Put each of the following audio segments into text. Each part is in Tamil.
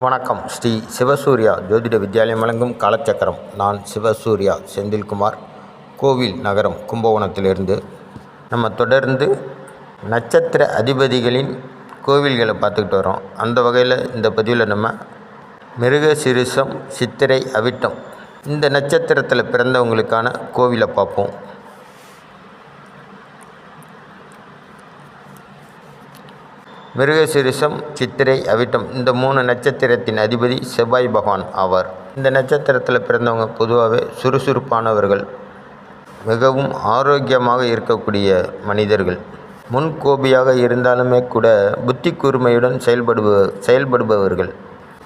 வணக்கம். ஸ்ரீ சிவசூர்யா ஜோதிட வித்யாலயம் வழங்கும் காலச்சக்கரம். நான் சிவசூர்யா செந்தில்குமார், கோவில் நகரம், கும்பகோணத்திலிருந்து. நம்ம தொடர்ந்து நட்சத்திர அதிபதிகளின் கோவில்களை பார்த்துக்கிட்டு வரோம். அந்த வகையில் இந்த பதிவில் நம்ம மிருகசீரிஷம், சித்திரை, அவிட்டம் இந்த நட்சத்திரத்தில் பிறந்தவங்களுக்கான கோவிலை பார்ப்போம். மிருகசீரிஷம், சித்திரை, அவிட்டம் இந்த 3 நட்சத்திரத்தின் அதிபதி செவ்வாய் பகவான் ஆவார். இந்த நட்சத்திரத்தில் பிறந்தவங்க பொதுவாகவே சுறுசுறுப்பானவர்கள், மிகவும் ஆரோக்கியமாக இருக்கக்கூடிய மனிதர்கள், முன்கோபியாக இருந்தாலுமே கூட புத்தி கூர்மையுடன் செயல்படுபவர்கள்,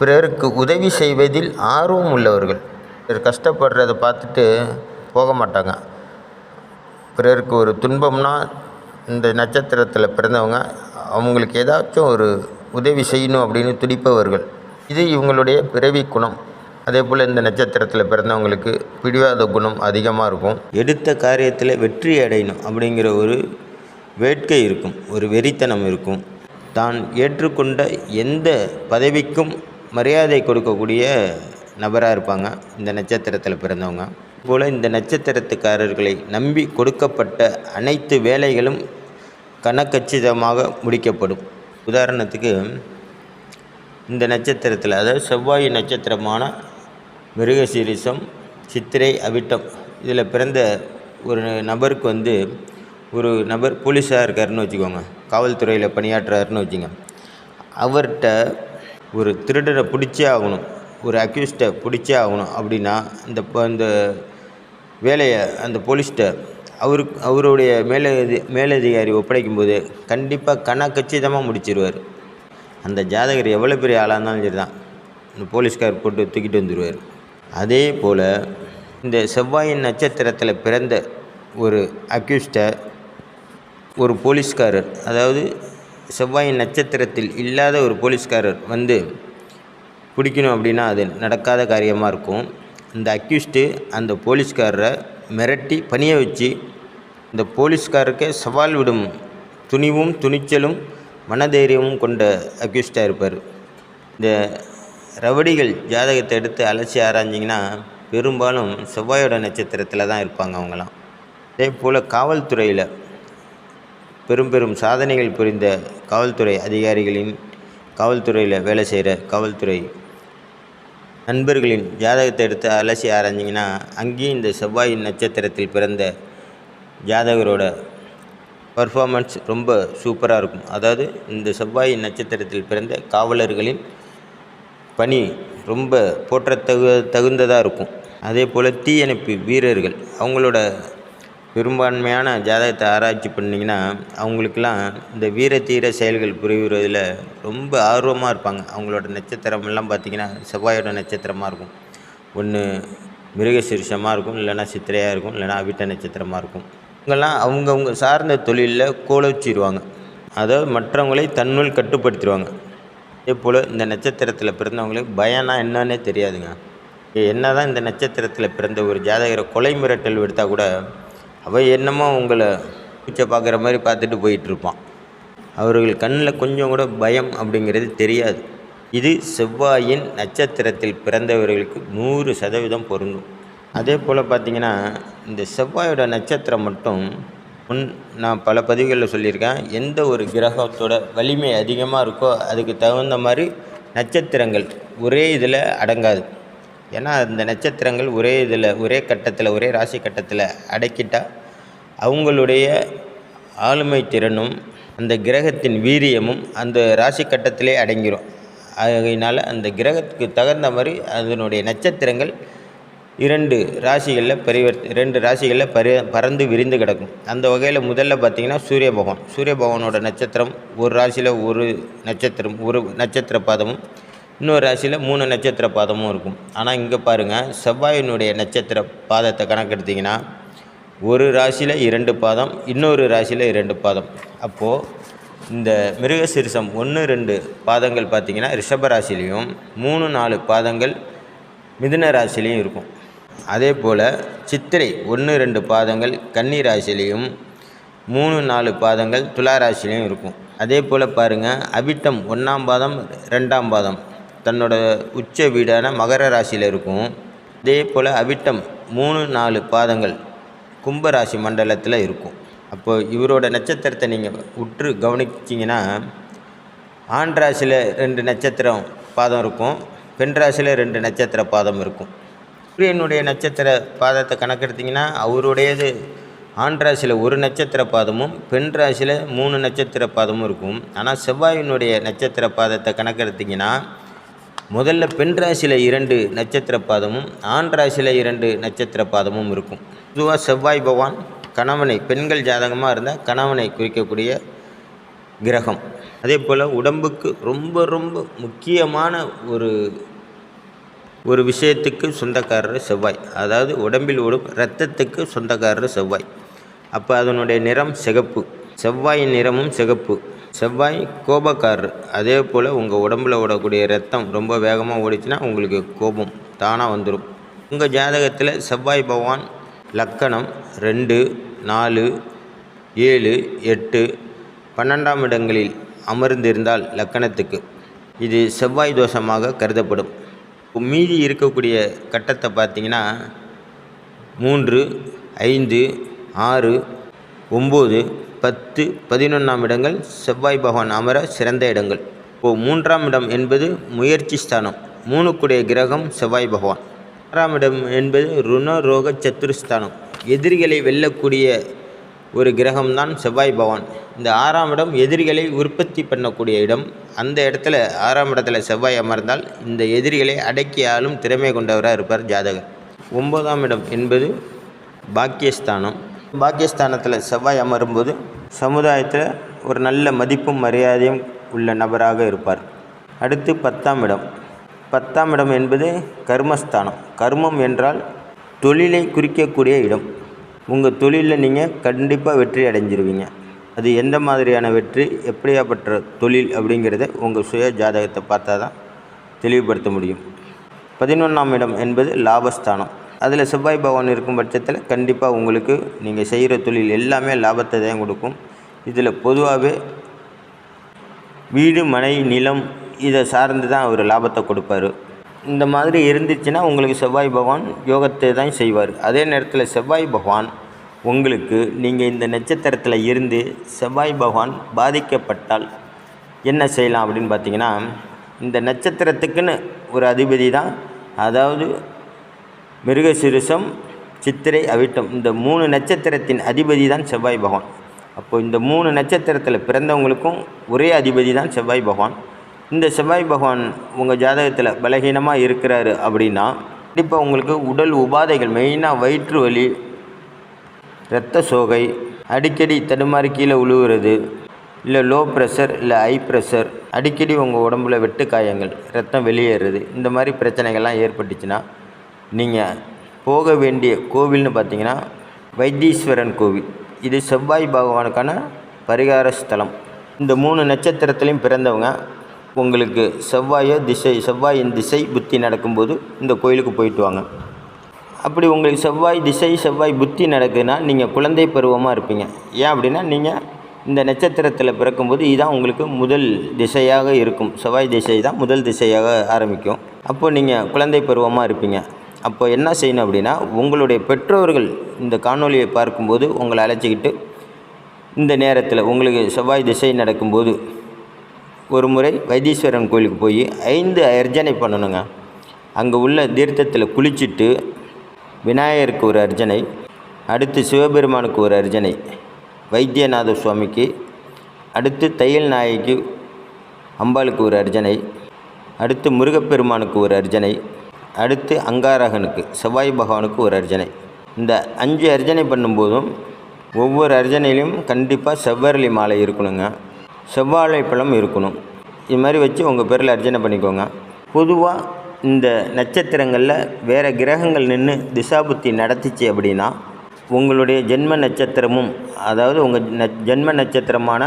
பிறருக்கு உதவி செய்வதில் ஆர்வம் உள்ளவர்கள், பிறர் கஷ்டப்படுறதை பார்த்துட்டு போக மாட்டாங்க. பிறருக்கு ஒரு துன்பம்னா இந்த நட்சத்திரத்தில் பிறந்தவங்க அவங்களுக்கு ஏதாச்சும் ஒரு உதவி செய்யணும் அப்படின்னு துடிப்பவர்கள். இது இவங்களுடைய பிறவி குணம். அதே போல் இந்த நட்சத்திரத்தில் பிறந்தவங்களுக்கு பிடிவாத குணம் அதிகமாக இருக்கும். எடுத்த காரியத்தில் வெற்றி அடையணும் அப்படிங்கிற ஒரு வேட்கை இருக்கும், ஒரு வெறித்தனம் இருக்கும். தான் ஏற்றுக்கொண்ட எந்த பதவிக்கும் மரியாதை கொடுக்கக்கூடிய நபராக இருப்பாங்க இந்த நட்சத்திரத்தில் பிறந்தவங்க. போல் இந்த நட்சத்திரத்துக்காரர்களை நம்பி கொடுக்கப்பட்ட அனைத்து வேலைகளும் கனக்கச்சிதமாக முடிக்கப்படும். உதாரணத்துக்கு இந்த நட்சத்திரத்தில், அதாவது செவ்வாய் நட்சத்திரமான மிருகசீரிஷம், சித்திரை, அவிட்டம் இதில் பிறந்த ஒரு நபருக்கு ஒரு நபர் போலீஸாக இருக்காருன்னு வச்சுக்கோங்க, காவல்துறையில் பணியாற்றுறாருன்னு வச்சுங்க. அவர்கிட்ட ஒரு திருடரை பிடிச்சே ஆகணும், ஒரு அக்யூஸ்டை பிடிச்சே ஆகணும் அப்படின்னா இந்த வேலையை அந்த போலீஸ்கிட்ட அவருடைய மேலதிகாரி ஒப்படைக்கும்போது கண்டிப்பாக கச்சிதமாக முடிச்சிடுவார். அந்த ஜாதகர் எவ்வளோ பெரிய ஆளாக இருந்தாலும் சரி தான், இந்த போலீஸ்கார் போட்டு தூக்கிட்டு வந்துடுவார். அதே போல் இந்த செவ்வாயின் நட்சத்திரத்தில் பிறந்த ஒரு அக்யூஸ்டை ஒரு போலீஸ்காரர், அதாவது செவ்வாயின் நட்சத்திரத்தில் இல்லாத ஒரு போலீஸ்காரர் பிடிக்கணும் அப்படின்னா அது நடக்காத காரியமாக இருக்கும். இந்த அக்யூஸ்டு அந்த போலீஸ்காரரை மிரட்டி பணிய வச்சு இந்த போலீஸ்காரருக்கே சவால் விடும் துணிவும் துணிச்சலும் மனதைரியமும் கொண்ட அக்யூஸ்டாக இருப்பார். இந்த ரவடிகள் ஜாதகத்தை எடுத்து அலசி ஆராய்ஞ்சிங்கன்னா பெரும்பாலும் செவ்வாயோட நட்சத்திரத்தில் தான் இருப்பாங்க அவங்களாம். அதே போல் காவல்துறையில் பெரும் சாதனைகள் புரிந்த காவல்துறை அதிகாரிகளின், காவல்துறையில் வேலை செய்கிற காவல்துறை நண்பர்களின் ஜாதகத்தை எடுத்து அலசி ஆராய்ஞ்சிங்கன்னா அங்கேயும் இந்த செவ்வாயின் நட்சத்திரத்தில் பிறந்த ஜாதகரோட பர்ஃபார்மன்ஸ் ரொம்ப சூப்பராக இருக்கும். அதாவது இந்த செவ்வாயின் நட்சத்திரத்தில் பிறந்த காவலர்களின் பணி ரொம்ப தகுந்ததாக இருக்கும். அதே போல் தீயணைப்பு வீரர்கள், அவங்களோட பெரும்பான்மையான ஜாதகத்தை ஆராய்ச்சி பண்ணிங்கன்னா அவங்களுக்கெல்லாம் இந்த வீரத்தீர செயல்கள் புரிவதில் ரொம்ப ஆர்வமாக இருப்பாங்க. அவங்களோட நட்சத்திரமெல்லாம் பார்த்திங்கன்னா செவ்வாயோட நட்சத்திரமாக இருக்கும். ஒன்று மிருகசீரிஷமாக இருக்கும், இல்லைனா சித்திரையாக இருக்கும், இல்லைனா அவிட்ட நட்சத்திரமாக இருக்கும். இவங்கெல்லாம் அவங்கவுங்க சார்ந்த தொழிலில் கோலச்சிடுவாங்க, அதாவது மற்றவங்களை தன்னுள் கட்டுப்படுத்திடுவாங்க. அதே போல் இந்த நட்சத்திரத்தில் பிறந்தவங்களுக்கு பயம்னா என்னன்னே தெரியாதுங்க. என்ன தான் இந்த நட்சத்திரத்தில் பிறந்த ஒரு ஜாதகரை கொலை மிரட்டல் எடுத்தால் கூட அவள் என்னமோ உங்களை பூச்சை பார்க்குற மாதிரி பார்த்துட்டு போயிட்டுருப்பான். அவர்கள் கண்ணில் கொஞ்சம் கூட பயம் அப்படிங்கிறது தெரியாது. இது செவ்வாயின் நட்சத்திரத்தில் பிறந்தவர்களுக்கு 100% பொருந்தும். அதே போல் பார்த்திங்கன்னா இந்த செவ்வாயோட நட்சத்திரம் மட்டும் நான் பல பதிவுகளில் சொல்லியிருக்கேன், எந்த ஒரு கிரகத்தோட வலிமை அதிகமாக இருக்கோ அதுக்கு தகுந்த மாதிரி நட்சத்திரங்கள் ஒரே இதில் அடங்காது. ஏன்னா அந்த நட்சத்திரங்கள் ஒரே கட்டத்தில், ஒரே ராசி கட்டத்தில் அடக்கிட்டால் அவங்களுடைய ஆளுமை திறனும் அந்த கிரகத்தின் வீரியமும் அந்த ராசி கட்டத்திலே அடங்கிடும். அதனால் அந்த கிரகத்துக்கு தகுந்த மாதிரி அதனுடைய நட்சத்திரங்கள் 2 ராசிகளில் பறந்து விரிந்து கிடக்கும். அந்த வகையில் முதல்ல பார்த்திங்கன்னா சூரிய பகவானோட நட்சத்திரம் ஒரு ராசியில் ஒரு நட்சத்திர பாதமும், இன்னொரு ராசியில் 3 நட்சத்திர பாதமும் இருக்கும். ஆனால் இங்கே பாருங்கள், செவ்வாயினுடைய நட்சத்திர பாதத்தை கணக்கெடுத்திங்கன்னா ஒரு ராசியில் 2 பாதம், இன்னொரு ராசியில் 2 பாதம். அப்போது இந்த மிருகசீரிஷம் 1-2 பாதங்கள் பார்த்திங்கன்னா ரிஷப ராசிலையும், 3-4 பாதங்கள் மிதுன ராசிலையும் இருக்கும். அதே போல் சித்திரை 1-2 பாதங்கள் கன்னி ராசிலையும், 3-4 பாதங்கள் துலா ராசிலையும் இருக்கும். அதே போல் பாருங்கள், அவிட்டம் 1ஆம் பாதம் 2ஆம் பாதம் தன்னோட உச்ச வீடான மகர ராசியில் இருக்கும். அதே போல் அவிட்டம் 3-4 பாதங்கள் கும்பராசி மண்டலத்தில் இருக்கும். அப்போது இவரோட நட்சத்திரத்தை நீங்கள் உற்று கவனிச்சிங்கன்னா ஆண் ராசியில் 2 நட்சத்திரம் பாதம் இருக்கும், பெண் ராசியில் 2 நட்சத்திர பாதம் இருக்கும். சூரியனுடைய நட்சத்திர பாதத்தை கணக்கெடுத்திங்கன்னா அவருடையது ஆண் ராசியில் 1 நட்சத்திர பாதமும் பெண் ராசியில் 3 நட்சத்திர பாதமும் இருக்கும். ஆனால் செவ்வாயினுடைய நட்சத்திர பாதத்தை கணக்கெடுத்திங்கன்னா முதல்ல பெண் ராசியில் 2 நட்சத்திர பாதமும் ஆண் ராசியில் 2 நட்சத்திர பாதமும் இருக்கும். பொதுவாக செவ்வாய் பகவான் கணவனை, பெண்கள் ஜாதகமாக இருந்தால் கணவனை குறிக்கக்கூடிய கிரகம். அதே போல் உடம்புக்கு ரொம்ப ரொம்ப முக்கியமான ஒரு விஷயத்துக்கு சொந்தக்காரர் செவ்வாய். அதாவது உடம்பில் ஓடும் இரத்தத்துக்கு சொந்தக்காரர் செவ்வாய். அப்போ அதனுடைய நிறம் சிகப்பு. செவ்வாயின் நிறமும் சிகப்பு. செவ்வாய் கோபக்காரர். அதே போல் உங்கள் உடம்பில் ஓடக்கூடிய இரத்தம் ரொம்ப வேகமாக ஓடிச்சுன்னா உங்களுக்கு கோபம் தானாக வந்துடும். உங்கள் ஜாதகத்தில் செவ்வாய் பகவான் லக்கணம் 2, 4, 7, 8, 12ஆம் இடங்களில் அமர்ந்திருந்தால் லக்கணத்துக்கு இது செவ்வாய் தோஷமாக கருதப்படும். மீதி இருக்கக்கூடிய கட்டத்தை பார்த்திங்கன்னா 3, 5, 6, 9, 10, 11ஆம் இடங்கள் செவ்வாய் பகவான் அமர சிறந்த இடங்கள். இப்போது 3ஆம் இடம் என்பது முயற்சி ஸ்தானம். 3க்குடைய கிரகம் செவ்வாய் பகவான். 6ஆம் இடம் என்பது ருண ரோக சத்துருஸ்தானம். எதிரிகளை வெல்லக்கூடிய ஒரு கிரகம்தான் செவ்வாய் பகவான். இந்த 6ஆம் இடம் எதிரிகளை உற்பத்தி பண்ணக்கூடிய இடம். அந்த இடத்துல 6ஆம் இடத்துல செவ்வாய் அமர்ந்தால் இந்த எதிரிகளை அடக்கி ஆளும் திறமை கொண்டவராக இருப்பார் ஜாதகர். 9ஆம் இடம் என்பது பாக்கியஸ்தானம். பாக்கியஸ்தானத்தில் செவ்வாய் அமரும்போது சமுதாயத்தில் ஒரு நல்ல மதிப்பும் மரியாதையும் உள்ள நபராக இருப்பார். அடுத்து 10ஆம் இடம். 10ஆம் இடம் என்பது கர்மஸ்தானம். கர்மம் என்றால் தொழிலை குறிக்கக்கூடிய இடம். உங்கள் தொழிலில் நீங்கள் கண்டிப்பாக வெற்றி அடைஞ்சிருவீங்க. அது எந்த மாதிரியான வெற்றி, எப்படியாப்பட்ட தொழில் அப்படிங்கிறத உங்கள் சுய ஜாதகத்தை பார்த்தா தான் தெளிவுபடுத்த முடியும். 11ஆம் இடம் என்பது லாபஸ்தானம். அதில் செவ்வாய் பகவான் இருக்கும் பட்சத்தில் கண்டிப்பாக உங்களுக்கு நீங்கள் செய்கிற தொழில் எல்லாமே லாபத்தை தான் கொடுக்கும். இதில் பொதுவாகவே வீடு, மனை, நிலம் இதை சார்ந்து தான் அவர் லாபத்தை கொடுப்பார். இந்த மாதிரி இருந்துச்சுன்னா உங்களுக்கு செவ்வாய் பகவான் யோகத்தை தான் செய்வார். அதே நேரத்தில் செவ்வாய் பகவான் உங்களுக்கு நீங்கள் இந்த நட்சத்திரத்தில் இருந்து செவ்வாய் பகவான் பாதிக்கப்பட்டால் என்ன செய்யலாம் அப்படின்னு பார்த்தீங்கன்னா, இந்த நட்சத்திரத்துக்குன்னு ஒரு அதிபதி தான், அதாவது மிருகசீரிஷம், சித்திரை, அவிட்டம், இந்த 3 நட்சத்திரத்தின் அதிபதி தான் செவ்வாய் பகவான். அப்போது இந்த 3 நட்சத்திரத்தில் பிறந்தவங்களுக்கும் ஒரே அதிபதி தான் செவ்வாய் பகவான். இந்த செவ்வாய் பகவான் உங்கள் ஜாதகத்தில் பலகீனமாக இருக்கிறாரு அப்படின்னா கண்டிப்பாக உங்களுக்கு உடல் உபாதைகள், மெயினாக வயிற்று வலி, இரத்த சோகை, அடிக்கடி தடுமாறி கீழே உழுவுறது, இல்லை லோ ப்ரெஷர், இல்லை ஹை ப்ரெஷர், அடிக்கடி உங்கள் உடம்புல வெட்டு காயங்கள், ரத்தம் வெளியேறுறது, இந்த மாதிரி பிரச்சனைகள்லாம் ஏற்பட்டுச்சுன்னா நீங்கள் போக வேண்டிய கோவில்னு பார்த்தீங்கன்னா வைத்தீஸ்வரன் கோவில். இது செவ்வாய் பகவானுக்கான பரிகார ஸ்தலம். இந்த 3 நட்சத்திரத்துலேயும் பிறந்தவங்க உங்களுக்கு செவ்வாயின் திசை புத்தி நடக்கும்போது இந்த கோயிலுக்கு போயிட்டு வாங்க. அப்படி உங்களுக்கு செவ்வாய் திசை, செவ்வாய் புத்தி நடக்குதுன்னா நீங்கள் குழந்தை பருவமாக இருப்பீங்க. ஏன் அப்படின்னா நீங்கள் இந்த நட்சத்திரத்தில் பிறக்கும்போது இதுதான் உங்களுக்கு முதல் திசையாக இருக்கும். செவ்வாய் திசை தான் முதல் திசையாக ஆரம்பிக்கும். அப்போது நீங்கள் குழந்தை பருவமாக இருப்பீங்க. அப்போ என்ன செய்யணும் அப்படின்னா, உங்களுடைய பெற்றோர்கள் இந்த காணொலியை பார்க்கும்போது உங்களை அழைச்சிக்கிட்டு இந்த நேரத்தில் உங்களுக்கு செவ்வாய் திசை நடக்கும்போது ஒரு முறை வைத்தீஸ்வரன் கோயிலுக்கு போய் 5 அர்ச்சனை பண்ணணுங்க. அங்கே உள்ள தீர்த்தத்தில் குளிச்சுட்டு விநாயகருக்கு ஒரு அர்ச்சனை, அடுத்து சிவபெருமானுக்கு ஒரு அர்ச்சனை, வைத்தியநாத சுவாமிக்கு, அடுத்து தையல் நாயகி அம்பாளுக்கு ஒரு அர்ச்சனை, அடுத்து முருகப்பெருமானுக்கு ஒரு அர்ச்சனை, அடுத்து அங்காரகனுக்கு செவ்வாய் பகவானுக்கு ஒரு அர்ச்சனை. இந்த 5 அர்ச்சனை பண்ணும்போதும் ஒவ்வொரு அர்ச்சனையிலையும் கண்டிப்பாக செவ்வரளி மாலை இருக்கணுங்க, செவ்வாழைப்பழம் இருக்கணும். இது மாதிரி வச்சு உங்கள் பேரில் அர்ச்சனை பண்ணிக்கோங்க. பொதுவாக இந்த நட்சத்திரங்களில் வேறு கிரகங்கள் நின்று திசாபுத்தி நடத்திச்சு அப்படின்னா உங்களுடைய ஜென்ம நட்சத்திரமும், அதாவது உங்கள் ஜென்ம நட்சத்திரமான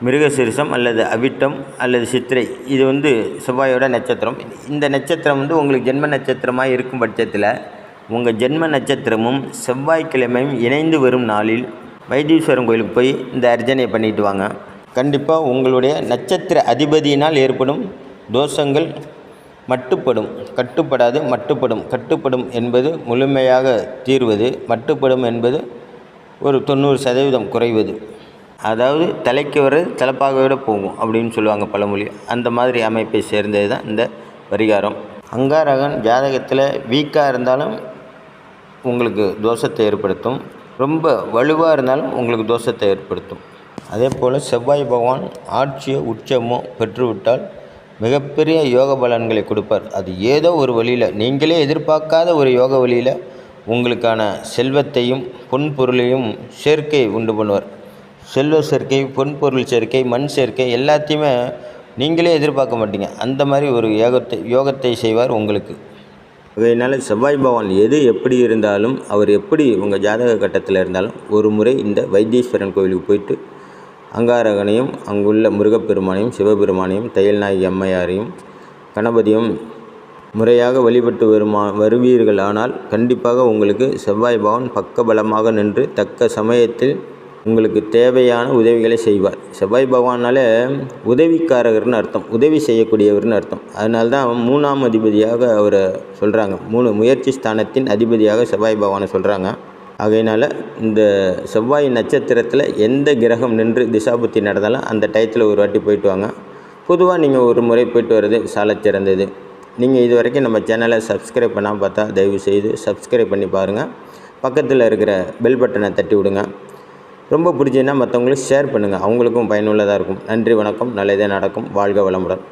மிருகசீரிஷம் அல்லது அவிட்டம் அல்லது சித்திரை, இது செவ்வாயோட நட்சத்திரம். இந்த நட்சத்திரம் உங்களுக்கு ஜென்ம நட்சத்திரமாக இருக்கும் பட்சத்தில் உங்கள் ஜென்ம நட்சத்திரமும் செவ்வாய்க்கிழமையும் இணைந்து வரும் நாளில் வைத்தீஸ்வரன் கோயிலுக்கு போய் இந்த அர்ச்சனை பண்ணிட்டு வாங்க. கண்டிப்பாக உங்களுடைய நட்சத்திர அதிபதியினால் ஏற்படும் தோஷங்கள் மட்டுப்படும், கட்டுப்படாது, மட்டுப்படும். கட்டுப்படும் என்பது முழுமையாக தீர்வது, மட்டுப்படும் என்பது ஒரு 90% குறைவது. அதாவது தலைக்கு வர்றது தலைப்பாக விட போகும் அப்படின்னு சொல்லுவாங்க பழமொழி. அந்த மாதிரி அமைப்பை சேர்ந்தது தான் இந்த பரிகாரம். அங்காரகன் ஜாதகத்தில் வீக்காக இருந்தாலும் உங்களுக்கு தோஷத்தை ஏற்படுத்தும், ரொம்ப வலுவாக இருந்தாலும் உங்களுக்கு தோஷத்தை ஏற்படுத்தும். அதே போல் செவ்வாய் பகவான் ஆட்சியோ உச்சமோ பெற்றுவிட்டால் மிகப்பெரிய யோக பலன்களை கொடுப்பார். அது ஏதோ ஒரு வழியில், நீங்களே எதிர்பார்க்காத ஒரு யோக வழியில் உங்களுக்கான செல்வத்தையும் பொன்பொருளையும் சேர்க்கை உண்டு பண்ணுவார். செல்வ சேர்க்கை, பொன்பொருள் சேர்க்கை, மண் சேர்க்கை எல்லாத்தையுமே நீங்களே எதிர்பார்க்க மாட்டீங்க. அந்த மாதிரி ஒரு யோகத்தை செய்வார் உங்களுக்கு. அதனால் செவ்வாய் பகவான் எது எப்படி இருந்தாலும், அவர் எப்படி உங்கள் ஜாதக கட்டத்தில் இருந்தாலும் ஒரு முறை இந்த வைத்தீஸ்வரன் கோவிலுக்கு போயிட்டு அங்காரகனையும் அங்குள்ள முருகப்பெருமானையும் சிவபெருமானையும் தையல்நாயகி அம்மையாரையும் கணபதியும் முறையாக வழிபட்டு வருவீர்கள். ஆனால் கண்டிப்பாக உங்களுக்கு செவ்வாய் பகவான் பக்கபலமாக நின்று தக்க சமயத்தில் உங்களுக்கு தேவையான உதவிகளை செய்வார். செவ்வாய் பகவானால் உதவிக்காரகர்னு அர்த்தம், உதவி செய்யக்கூடியவர்னு அர்த்தம். அதனால தான் 3ஆம் அதிபதியாக அவரை சொல்கிறாங்க. 3 முயற்சி ஸ்தானத்தின் அதிபதியாக செவ்வாய் பகவானை சொல்கிறாங்க. ஆகையினால் இந்த செவ்வாய் நட்சத்திரத்தில் எந்த கிரகம் நின்று திசாபுத்தி நடந்தாலும் அந்த டயத்தில் ஒரு வாட்டி போயிட்டு வாங்க. பொதுவாக நீங்கள் ஒரு முறை போயிட்டு வர்றது சாலச் சிறந்தது. நீங்கள் இது வரைக்கும் நம்ம சேனலை சப்ஸ்கிரைப் பண்ணாமல் பார்த்தா தயவுசெய்து சப்ஸ்கிரைப் பண்ணி பாருங்கள். பக்கத்தில் இருக்கிற பெல் பட்டனை தட்டி விடுங்க. ரொம்ப பிடிச்சதுன்னா மற்றவங்களுக்கு ஷேர் பண்ணுங்கள், அவங்களுக்கும் பயனுள்ளதாக இருக்கும். நன்றி, வணக்கம். நல்லதே நடக்கும். வாழ்க வளமுடன்.